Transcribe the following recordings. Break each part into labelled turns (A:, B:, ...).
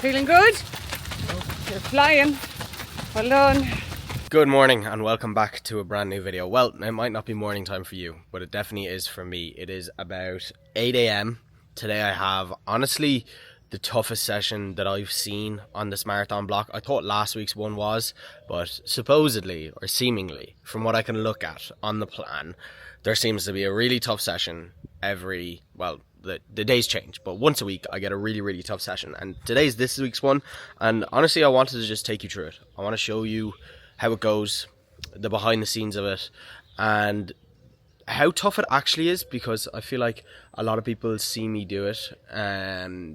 A: feeling good? You're flying. Well done.
B: Good morning and welcome back to a brand new video. Well, it might not be morning time for you, but it definitely is for me. It is about 8 a.m. Today I have, honestly, the toughest session that I've seen on this marathon block. I thought last week's one was, but supposedly, or seemingly, from what I can look at on the plan, there seems to be a really tough session every, well, the days change, but once a week I get a really tough session, and today's this week's one. And honestly, I wanted to just take you through it. I want to show you how it goes, the behind the scenes of it, and how tough it actually is, because I feel like a lot of people see me do it,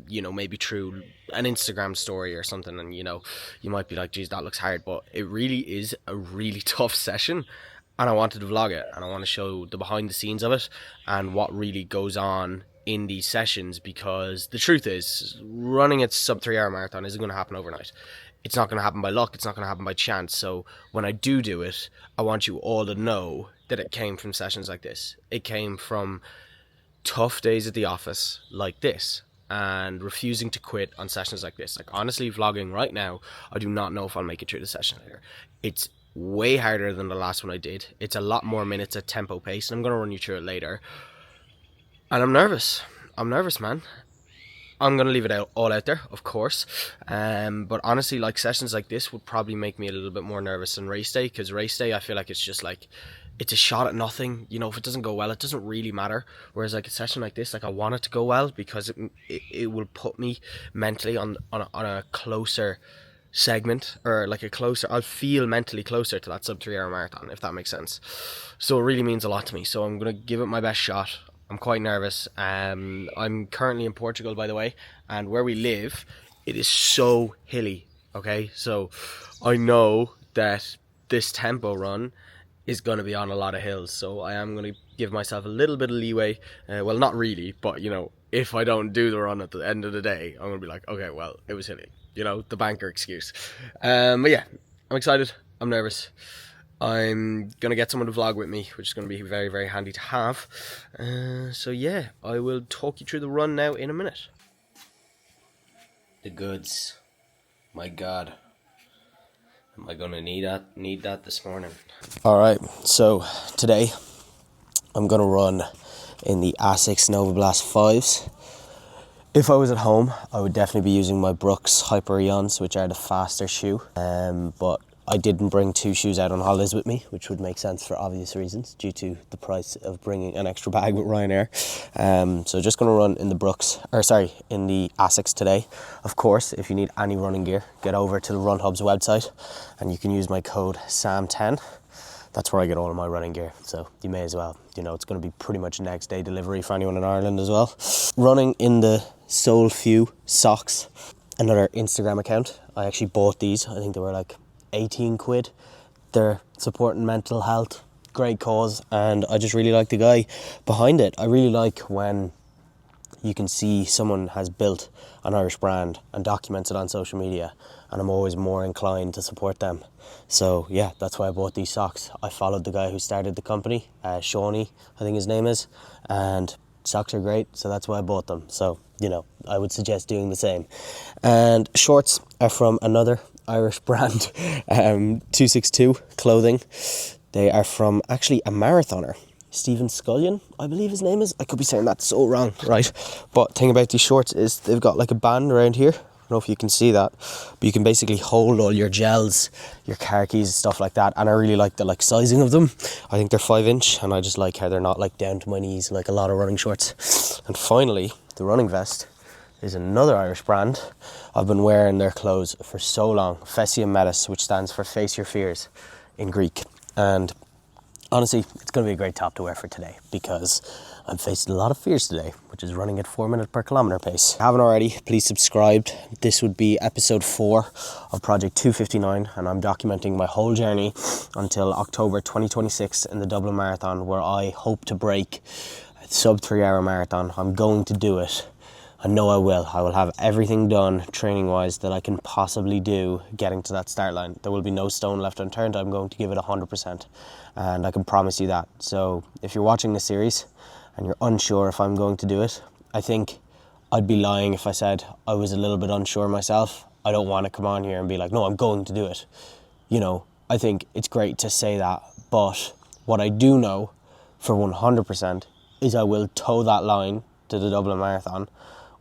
B: you know, maybe through an Instagram story or something, and you know, you might be like, geez, that looks hard, but it really is a really tough session. And I wanted to vlog it, and I want to show the behind the scenes of it and what really goes on in these sessions, because the truth is, running a sub 3 hour marathon isn't going to happen overnight. It's not going to happen by luck. It's not going to happen by chance. So when I do it, I want you all to know that it came from sessions like this. It came from tough days at the office like this, and refusing to quit on sessions like this. Like, honestly, vlogging right now, I do not know if I'll make it through the session later. It's way harder than the last one I did. It's a lot more minutes at tempo pace, and I'm going to run you through it later. And I'm nervous. I'm nervous, man. I'm going to leave it all out there, of course. But honestly, like, sessions like this would probably make me a little bit more nervous than race day, because race day, I feel like it's just like, it's a shot at nothing. You know, if it doesn't go well, it doesn't really matter. Whereas like a session like this, like, I want it to go well, because it will put me mentally on a closer segment, or like I'll feel mentally closer to that sub 3 hour marathon, if that makes sense. So it really means a lot to me. So I'm going to give it my best shot. I'm quite nervous. I'm currently in Portugal, by the way, and where we live, it is so hilly, okay? So I know that this tempo run is going to be on a lot of hills, so I am going to give myself a little bit of leeway. Well, not really, but, you know, if I don't do the run at the end of the day, I'm going to be like, okay, well, it was hilly, you know, the banker excuse. But yeah, I'm excited, I'm nervous. I'm going to get someone to vlog with me, which is going to be very handy to have. So yeah, I will talk you through the run now in a minute. The goods. My God. Am I going to need that this morning? Alright, so today I'm going to run in the Asics Nova Blast 5s. If I was at home, I would definitely be using my Brooks Hyper Eons, which are the faster shoe. But I didn't bring two shoes out on holidays with me, which would make sense for obvious reasons due to the price of bringing an extra bag with Ryanair. So just going to run in the in the Asics today. Of course, if you need any running gear, get over to the Run Hub's website and you can use my code SAM10. That's where I get all of my running gear, so you may as well. You know, it's going to be pretty much next day delivery for anyone in Ireland as well. Running in the Soul Few socks, another Instagram account. I actually bought these. I think they were like 18 quid. They're supporting mental health, great cause, and I just really like the guy behind it. I really like when you can see someone has built an Irish brand and documents it on social media, and I'm always more inclined to support them. So yeah, that's why I bought these socks. I followed the guy who started the company, Shawnee, I think his name is, and socks are great, so that's why I bought them. So, you know, I would suggest doing the same. And shorts are from another Irish brand, 262 clothing. They are from actually a marathoner, Stephen Scullion, I believe his name is. I could be saying that so wrong, right? But thing about these shorts is they've got like a band around here. I don't know if you can see that, but you can basically hold all your gels, your car keys, stuff like that. And I really like the sizing of them. I think they're 5-inch, and I just like how they're not like down to my knees like a lot of running shorts. And finally, the running vest is another Irish brand. I've been wearing their clothes for so long. Fessia Metis, which stands for Face Your Fears in Greek. And honestly, it's going to be a great top to wear for today, because I'm facing a lot of fears today, which is running at 4 minutes per kilometre pace. If you haven't already, please subscribe. This would be episode 4 of Project 259, and I'm documenting my whole journey until October 2026 in the Dublin Marathon, where I hope to break a sub 3 hour marathon. I'm going to do it. I know I will. I will have everything done training-wise that I can possibly do getting to that start line. There will be no stone left unturned. I'm going to give it 100%, and I can promise you that. So if you're watching this series and you're unsure if I'm going to do it, I think I'd be lying if I said I was a little bit unsure myself. I don't want to come on here and be like, no, I'm going to do it. You know, I think it's great to say that, but what I do know for 100% is I will toe that line to the Dublin Marathon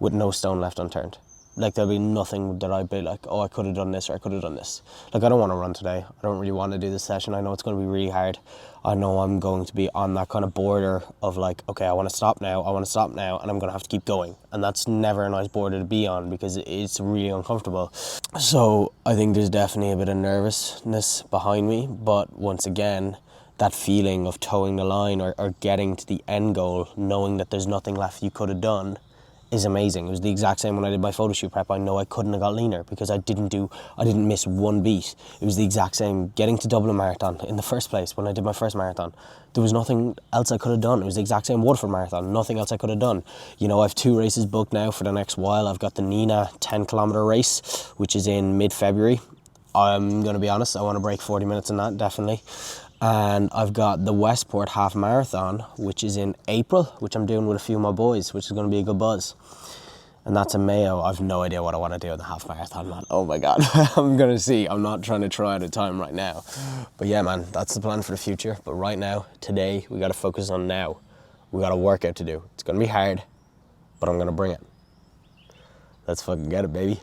B: with no stone left unturned. Like, there'll be nothing that I'd be like, oh, I could have done this or I could have done this. Like, I don't want to run today. I don't really want to do this session. I know it's going to be really hard. I know I'm going to be on that kind of border of like, okay, I want to stop now, and I'm going to have to keep going. And that's never a nice border to be on because it's really uncomfortable. So I think there's definitely a bit of nervousness behind me. But once again, that feeling of towing the line or getting to the end goal, knowing that there's nothing left you could have done, is amazing. It was the exact same when I did my photo shoot prep. I know I couldn't have got leaner because I didn't miss one beat. It was the exact same getting to Dublin Marathon in the first place when I did my first marathon. There was nothing else I could have done. It was the exact same Waterford Marathon, nothing else I could have done. You know, I have 2 races booked now for the next while. I've got the Nina 10-kilometre race, which is in mid-February. I'm going to be honest, I want to break 40 minutes in that, definitely. And I've got the Westport half marathon, which is in April, which I'm doing with a few of my boys, which is going to be a good buzz. And that's in Mayo. I've no idea what I want to do in the half marathon, man. Oh my God, I'm going to see. I'm not trying to try out a time right now. But yeah, man, that's the plan for the future. But right now, today, we got to focus on now. We got a workout to do. It's going to be hard, but I'm going to bring it. Let's fucking get it, baby.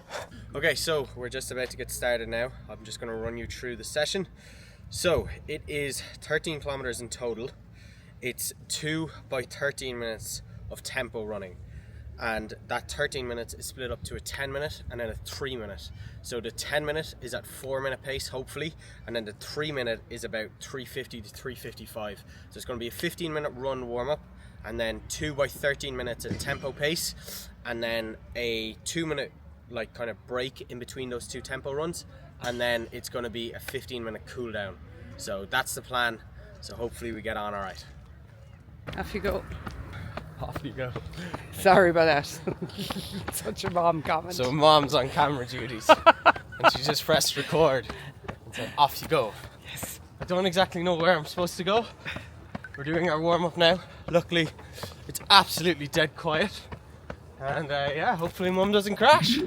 B: Okay, so we're just about to get started now. I'm just going to run you through the session. So it is 13 kilometers in total. It's 2 by 13 minutes of tempo running. And that 13 minutes is split up to a 10 minute and then a 3 minute. So the 10 minute is at 4 minute pace, hopefully. And then the 3 minute is about 350 to 355. So it's going to be a 15 minute run warm up. And then 2 by 13 minutes at tempo pace. And then a 2 minute like kind of break in between those 2 tempo runs. And then it's going to be a 15-minute cool down. So that's the plan. So hopefully we get on all right.
A: Off you go.
B: Off you go.
A: Sorry about that. Such a mom comment.
B: So mom's on camera duties. And she just pressed record and said, off you go.
A: Yes.
B: I don't exactly know where I'm supposed to go. We're doing our warm-up now. Luckily, it's absolutely dead quiet. And yeah, hopefully mom doesn't crash.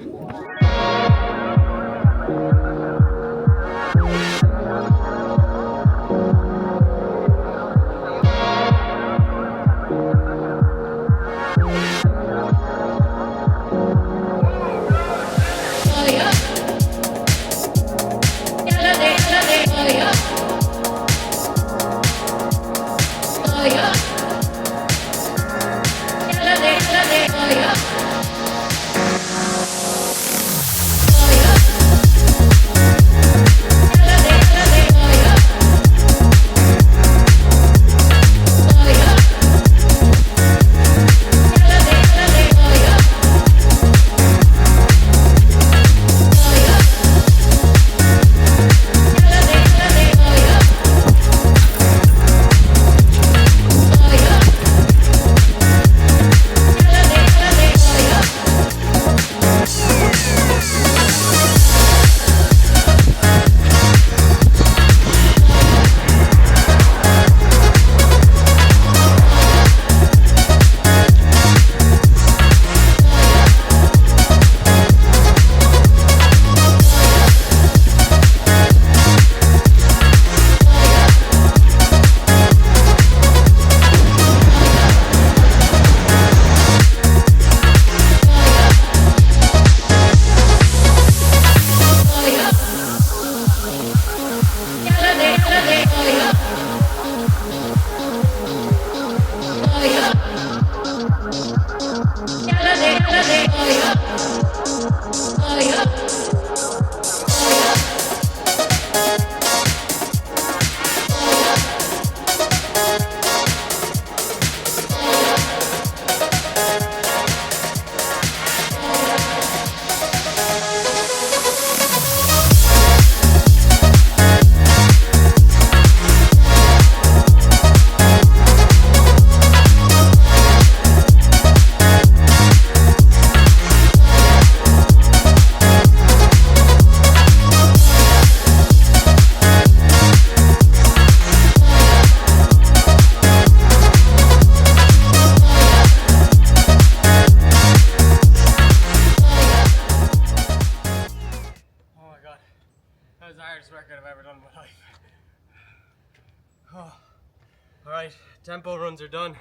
B: Alright, tempo runs are done.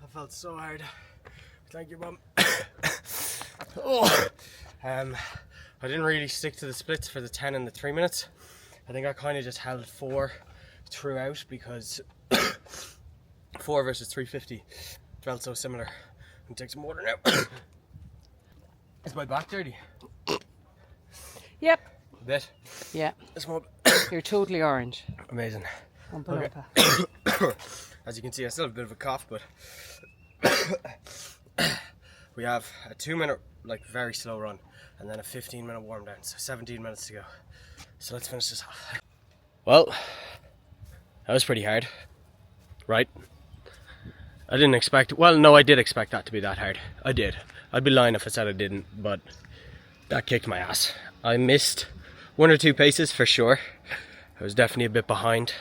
B: That felt so hard. Thank you, Mum. I didn't really stick to the splits for the 10 and the 3 minutes. I think I kind of just held 4 throughout because 4 versus 350 felt so similar. I'm gonna take some water now. Is my back dirty?
A: Yep.
B: A bit?
A: Yeah.
B: A small
A: You're totally orange.
B: Amazing.
A: Okay.
B: As you can see, I still have a bit of a cough, but we have a 2-minute, like, very slow run, and then a 15-minute warm down, so 17 minutes to go. So let's finish this off. Well, that was pretty hard, right? I didn't expect, well, no, I did expect that to be that hard. I did. I'd be lying if I said I didn't, but that kicked my ass. I missed 1 or 2 paces for sure. I was definitely a bit behind.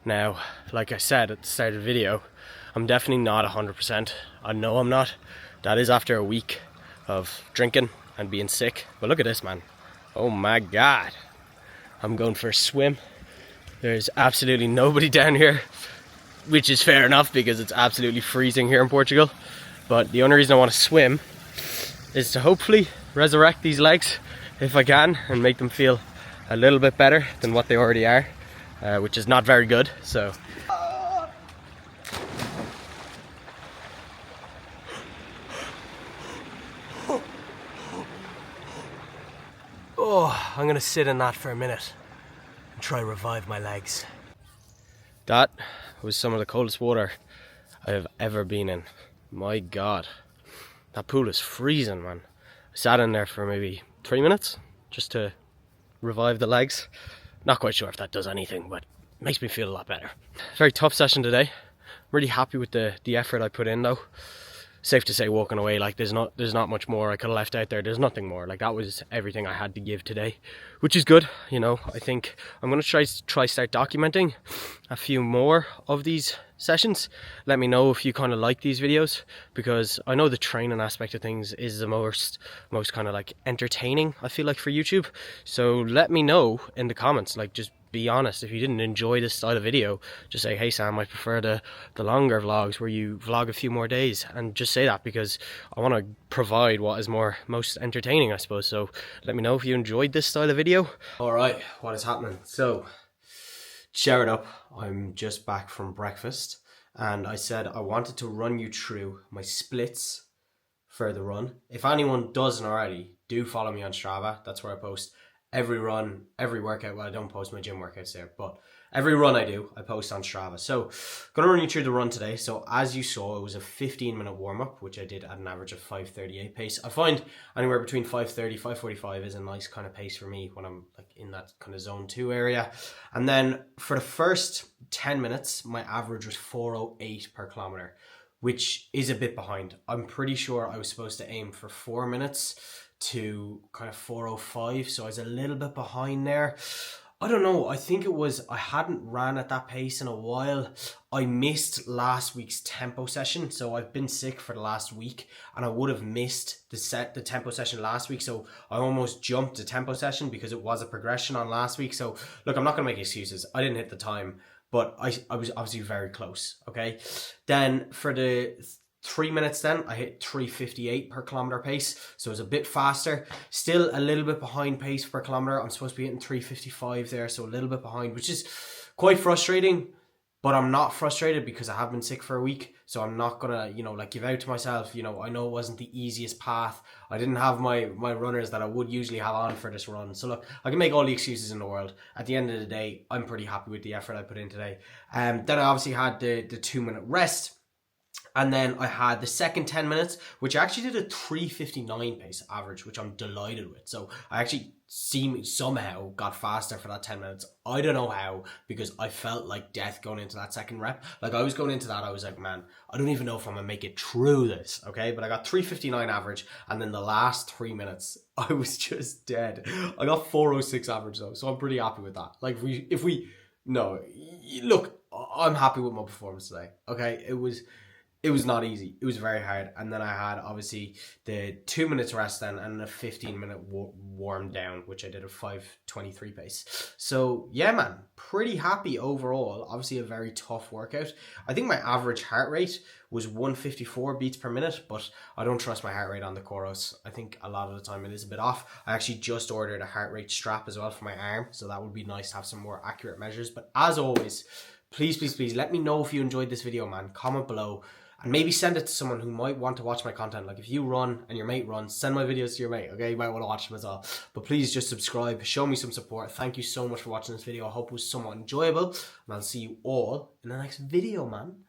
B: Now, like I said at the start of the video, I'm definitely not 100%. I know I'm not. That is after a week of drinking and being sick. But look at this, man. Oh my God. I'm going for a swim. There's absolutely nobody down here, which is fair enough because it's absolutely freezing here in Portugal. But the only reason I want to swim is to hopefully resurrect these legs if I can and make them feel a little bit better than what they already are, which is not very good. So I'm gonna sit in that for a minute and try to revive my legs. That was some of the coldest water I have ever been in. My God, that pool is freezing, man. I sat in there for maybe 3 minutes just to revive the legs. Not quite sure if that does anything, but it makes me feel a lot better. Very tough session today. Really happy with the effort I put in though. Safe to say, walking away, like there's not much more I could have left out there. There's nothing more. Like that was everything I had to give today, which is good. You know, I think I'm gonna try start documenting a few more of these sessions. Let me know if you kind of like these videos, because I know the training aspect of things is the most kind of like entertaining, I feel like, for YouTube. So let me know in the comments, like just be honest. If you didn't enjoy this style of video, just say, hey Sam, I prefer the longer vlogs where you vlog a few more days, and just say that because I want to provide what is most entertaining, I suppose. So let me know if you enjoyed this style of video. All right, what is happening? So share it up. I'm just back from breakfast and I said I wanted to run you through my splits for the run. If anyone doesn't already, do follow me on Strava. That's where I post every run, every workout. Well, I don't post my gym workouts there, but every run I do, I post on Strava. So gonna run you through the run today. So as you saw, it was a 15-minute warm-up, which I did at an average of 5:38 pace. I find anywhere between 5:30, 5:45 is a nice kind of pace for me when I'm like in that kind of zone 2 area. And then for the first 10 minutes, my average was 4:08 per kilometer, which is a bit behind. I'm pretty sure I was supposed to aim for 4 minutes to kind of 4:05, so I was a little bit behind there. I don't know, I think it was I hadn't ran at that pace in a while. I missed last week's tempo session, so I've been sick for the last week and I would have missed the tempo session last week, so I almost jumped the tempo session because it was a progression on last week. So look, I'm not gonna make excuses. I didn't hit the time, but I was obviously very close. Okay, then for the 3 minutes, then I hit 3:58 per kilometer pace, so it was a bit faster. Still a little bit behind pace per kilometer. I'm supposed to be hitting 3:55 there, so a little bit behind, which is quite frustrating. But I'm not frustrated because I have been sick for a week, so I'm not gonna, you know, like give out to myself. You know, I know it wasn't the easiest path. I didn't have my runners that I would usually have on for this run. So look, I can make all the excuses in the world. At the end of the day, I'm pretty happy with the effort I put in today. Then I obviously had the 2-minute rest. And then I had the second 10 minutes, which I actually did a 3:59 pace average, which I'm delighted with. So I actually somehow got faster for that 10 minutes. I don't know how, because I felt like death going into that second rep. Like I was going into that, I was like, man, I don't even know if I'm gonna make it through this, okay? But I got 3:59 average, and then the last 3 minutes, I was just dead. I got 4:06 average though, so I'm pretty happy with that. Like look, I'm happy with my performance today, okay? It was not easy. It was very hard. And then I had obviously the 2 minutes rest then and a 15-minute warm down, which I did at 5:23 pace. So yeah, man, pretty happy overall. Obviously a very tough workout. I think my average heart rate was 154 beats per minute, but I don't trust my heart rate on the chorus. I think a lot of the time it is a bit off. I actually just ordered a heart rate strap as well for my arm, so that would be nice to have some more accurate measures. But as always, please let me know if you enjoyed this video, man. Comment below and maybe send it to someone who might want to watch my content. Like if you run and your mate runs, send my videos to your mate, okay? You might want to watch them as well. But please just subscribe, show me some support. Thank you so much for watching this video. I hope it was somewhat enjoyable, and I'll see you all in the next video, man.